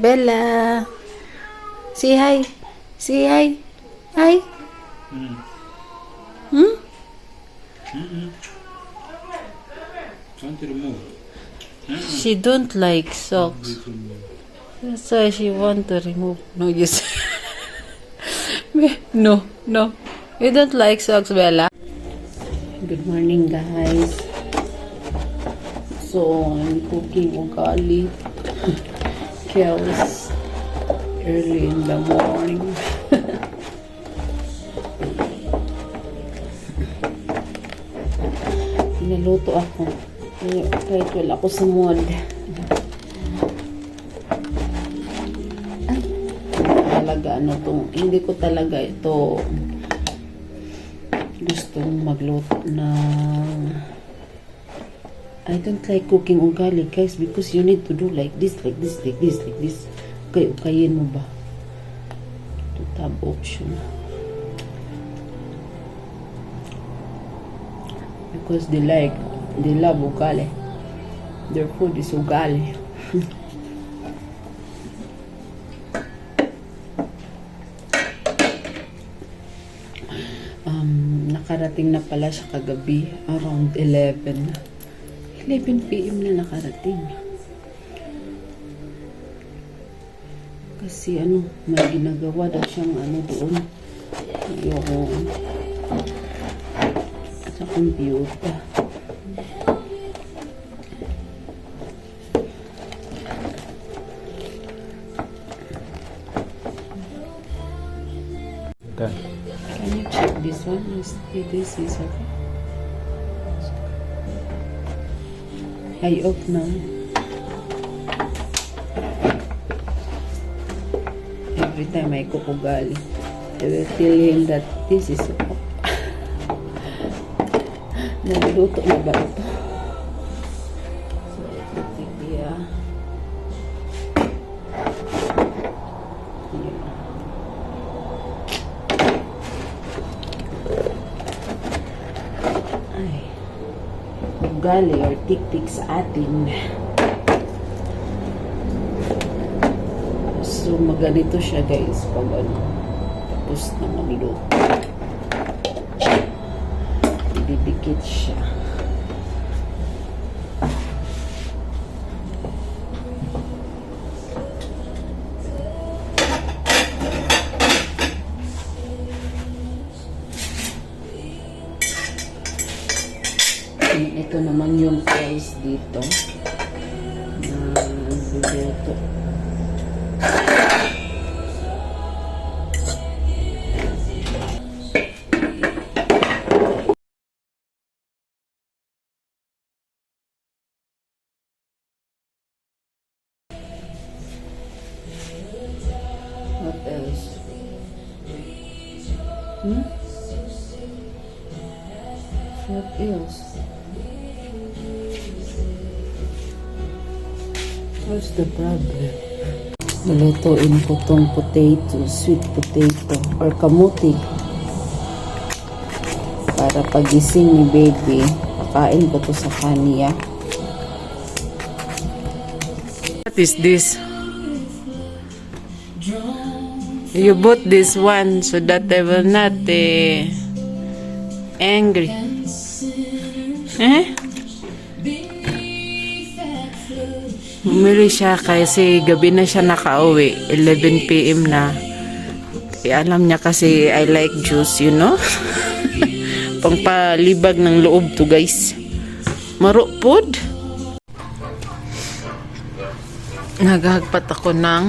Bella. Say hi. Say hi. Hi. Hmm? Trying to remove. She don't like socks. That's why she want to remove. No, yes. No, no. You don't like socks, Bella? Good morning, guys. So, I'm cooking ugali. Chaos. Early in the morning. Pinaluto ako. Kahit wala ako sa mood. Talaga ano tong, hindi ko talaga ito gustong magluto na I don't like cooking ugali, guys, because you need to do like this, like this, like this, like this. Okay, ukayin mo ba? To tab option. Because they love ugali. Their food is ugali. Nakarating na pala siya kagabi around 11 p.m. na nakarating. Kasi may ginagawa daw siyang doon yung sa computer. Okay. Can you check this one? This is okay. I off now. Every time I cook ugali, I will tell him that this is off. Nagluto na ba ito? So, ito tigiya. Ugali or tik-tik sa atin. So, maganito siya, guys, pag tapos na magluto. Didikit siya. Ito naman yung price dito na dito. What else? What else? What's the problem? Lutuin ko tong potato, sweet potato, or kamuti. Para pagising ni baby, pakain ko to sa kanya. What is this? You bought this one so that I will not angry. Bumili siya kasi gabi na siya nakauwi. 11 p.m. na. Alam niya kasi I like juice, you know? Pangpalibag ng loob to, guys. Marupod. Naghagpat ako ng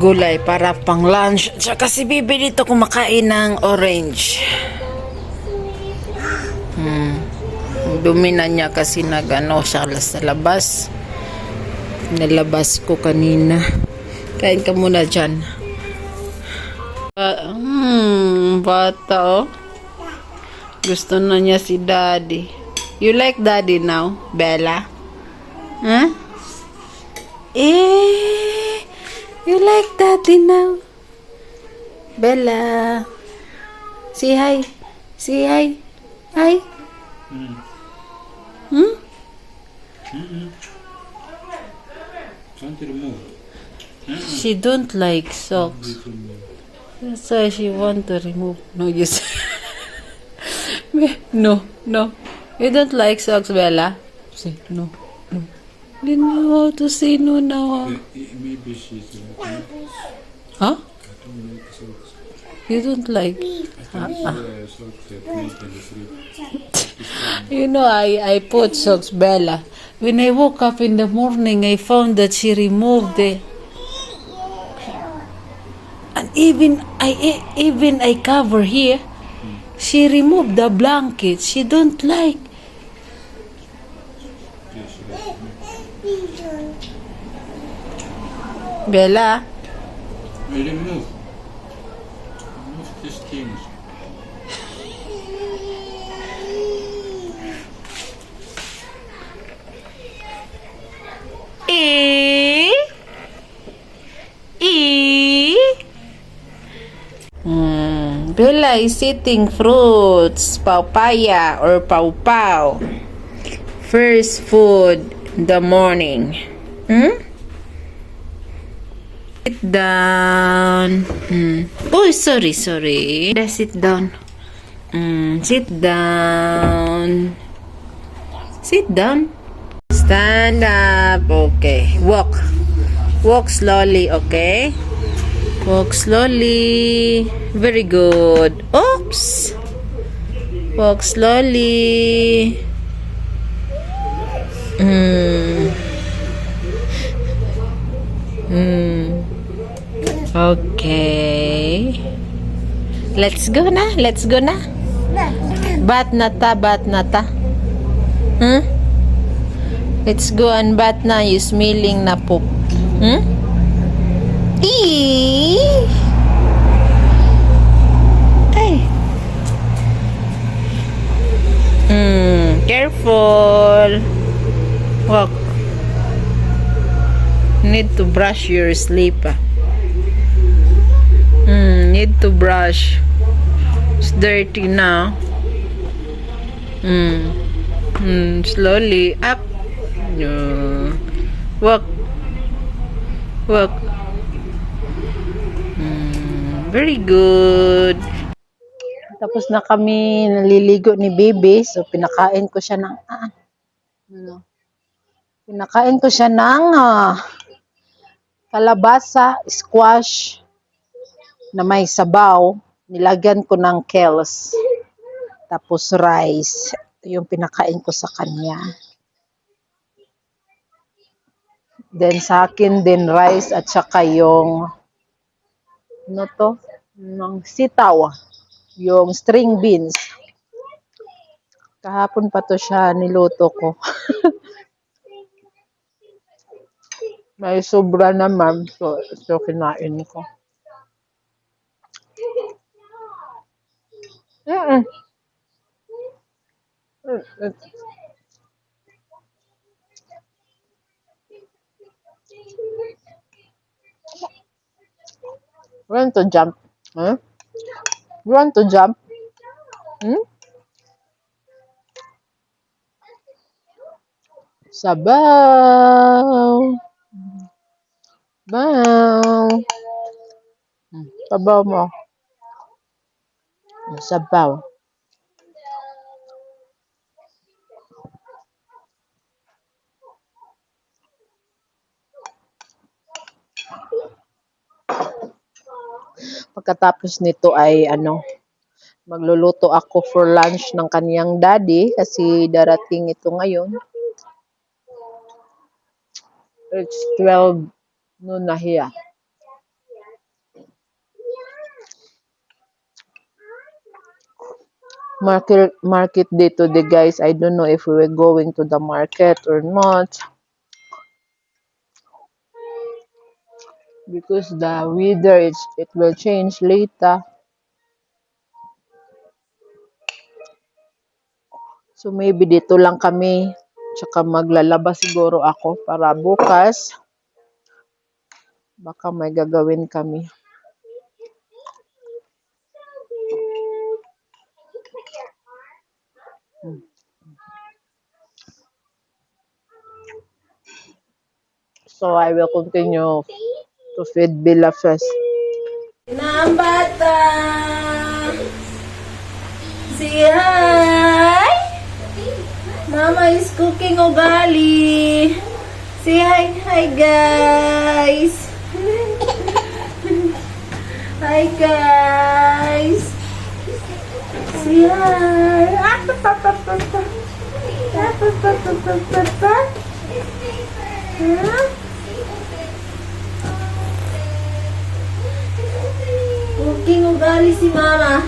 gulay para pang lunch. Tsaka si Bibi dito kumakain ng orange. Dumi na niya kasi nagano siya sa labas. Nalabas ko kanina. Kain ka muna dyan. Bata oh. Gusto na niya si Daddy. You like Daddy now, Bella? Huh? You like Daddy now? Bella. Say hi. Say hi. Hi. Trying Can't remove. She don't like socks. Please remove. That's why she want to remove. No, you say. No, no. You don't like socks, Bella? Say no, no. Didn't know how to say no now. Maybe she's Huh? don't like socks. You don't like? I think socks at night and sleep. You know, I put socks, Bella. When I woke up in the morning, I found that she removed the. And even I cover here, she removed the blanket. She don't like. Yes, Bella, I remove. Remove these things. E E Bella is eating fruits, papaya or pawpaw. First food in the morning. Sit down. Oh, sorry. Sit down. Sit down. Sit down. Stand up. Okay. Walk. Walk slowly, okay? Walk slowly. Very good. Oops. Walk slowly. Okay. Let's go na. Bat nata. Let's go and bat na. You smelling na poop. Eee! Ay. Careful. Walk. Need to brush your sleep. Need to brush. It's dirty now. Slowly up. Walk. Very good. Tapos na kami naliligo ni Baby. So, pinakain ko siya ng kalabasa, squash, na may sabaw. Nilagyan ko ng kales. Tapos rice. Ito yung pinakain ko sa kanya. Then sa akin din rice at saka yung ng sitaw. Yung string beans. Kahapon pa to siya niluto ko. May sobra naman. So kinain ko. You want to jump? Huh? You want to jump? Sabaw. Baw. Sabaw mo. Sabaw. Pagkatapos nito ay magluluto ako for lunch ng kaniyang daddy kasi darating ito ngayon. It's 12 noon na here. Market day today, guys. I don't know if we were going to the market or not. Because the weather it will change later. So maybe dito lang kami. Tsaka maglalaba siguro ako para bukas. Baka may gagawin kami. So I will continue to feed Bella first. Na ang bata! Say hi! Mama is cooking ugali. Say hi guys. Hi guys. Say hi. Huh? Cooking ugali si Mama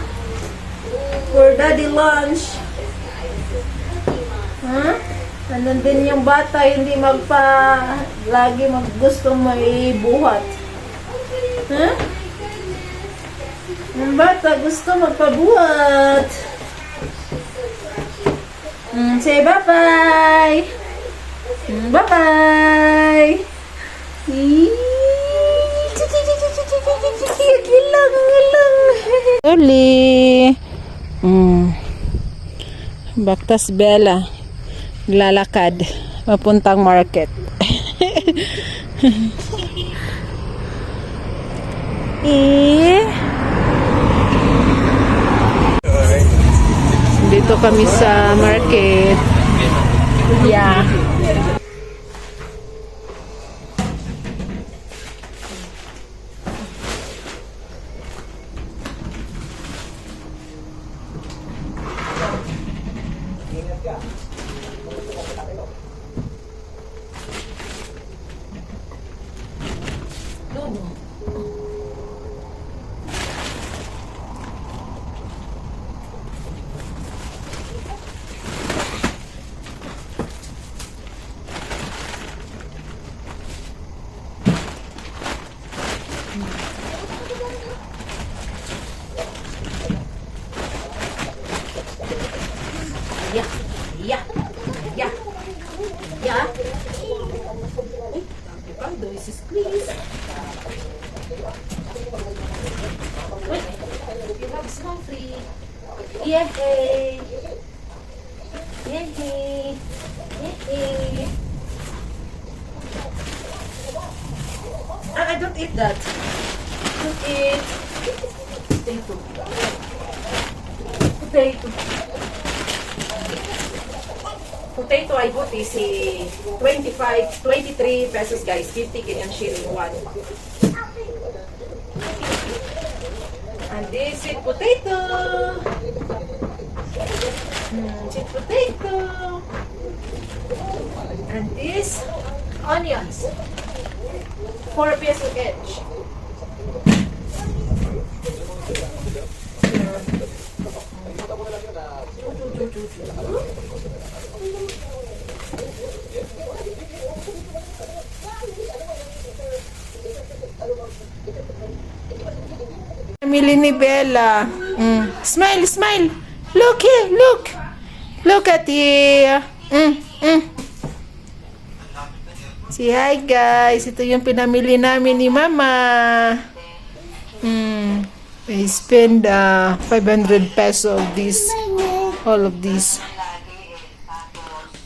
for daddy lunch. Ha? Nandun din yung bata, hindi lagi gusto may buhat. Ha? Yung bata gusto magpabuhat. Say bye-bye. Bye-bye. Gilang. Uli. Baktas Bella. Lalakad. Papuntang market. Dito kami sa market. Yeah. Yeah. This is please. Wait, you have small free. Yay! I don't eat that. Don't eat. Potato I bought is 23 pesos guys, 50 Kenyan shilling one. And this sweet potato. Sweet potato. And this onions. 4 pesos each. Family ni Bella. Smile, smile. Look here, look. Look at here. Say hi guys. Ito yung pinamili namin ni Mama. I spend 500 peso of this. All of these.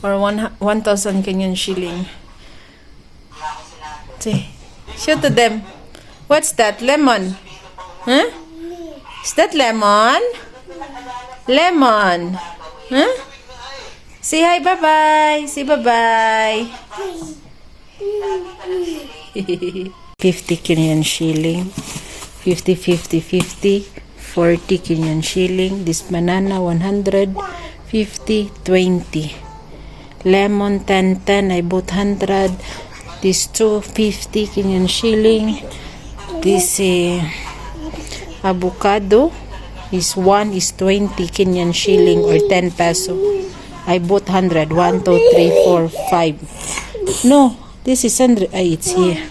Or 1,000 Kenyan shilling. Say, show to them. What's that? Lemon. Huh? Is that lemon? Lemon. Huh? Say hi, bye-bye. Say bye-bye. 50 Kenyan shilling. 50, 50, 50. 40 Kenyan shilling. This banana, 100. 50, 20. Lemon, 10, 10. I bought 100. This 250 Kenyan shilling. This avocado is 1 is 20 Kenyan shilling or 10 peso. I bought 100. 1, 2, 3, 4, 5. No, this is 100. It's here.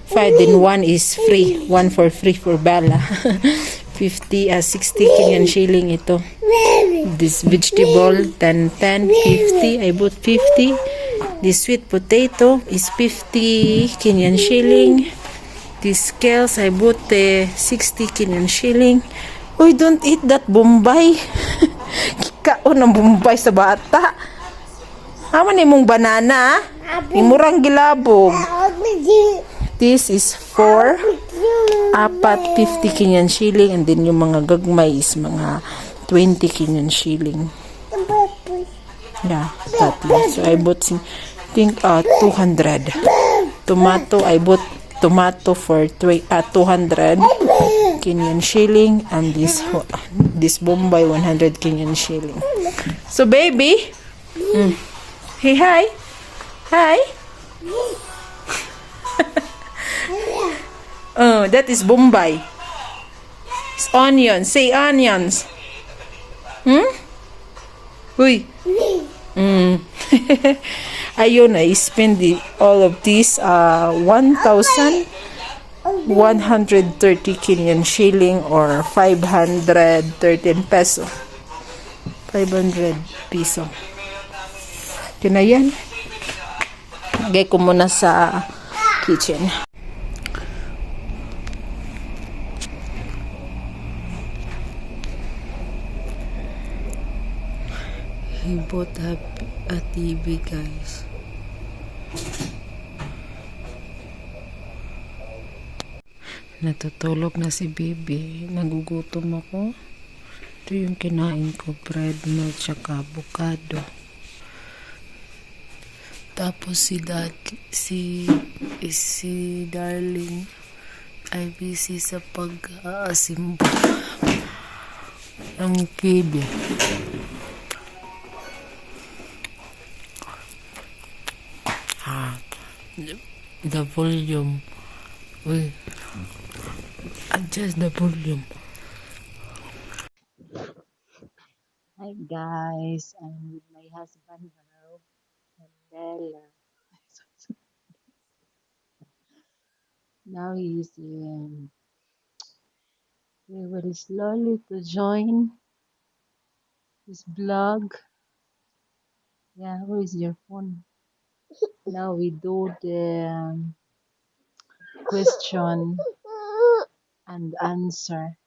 5, then 1 is free. 1 for free for Bella. 50, 60 Kenyan shilling ito. This vegetable, 10, 10, 50. I bought 50. This sweet potato is 50 Kenyan shilling. These scales, I bought 60 Kenyan shilling. Uy, don't eat that Bombay. Kikaon ng Bombay sa bata. Haman imong banana? Imurang gilabog. This is 4, apat 50 Kenyan shilling, and then yung mga gagmay is mga 20 Kenyan shilling. Yeah, tatlo. So I bought think 200. Tomato, I bought tomato for 200 Kenyan shilling, and this Bombay 100 Kenyan shilling. So baby, hey, hi. Hi. Oh, that is Bombay. It's onions. Say onions. Uy. Ayun, I spend all of this 1,130 Kenyan shilling, or 513 peso. 500 piso. Yun na yan. Lagay ko muna sa kitchen. He bought a TV, guys. Natutulog na si baby. Nagugutom ako. Ito yung kinain ko. Bread, milk, tsaka avocado. Tapos si Darling ay busy sa pag-aasimba ng TV. The volume. Wait. Adjust the volume. Hi guys, I'm with my husband now, Mandela. Now he's we will slowly to join his blog. Yeah, where is your phone? Now we do the question and answer.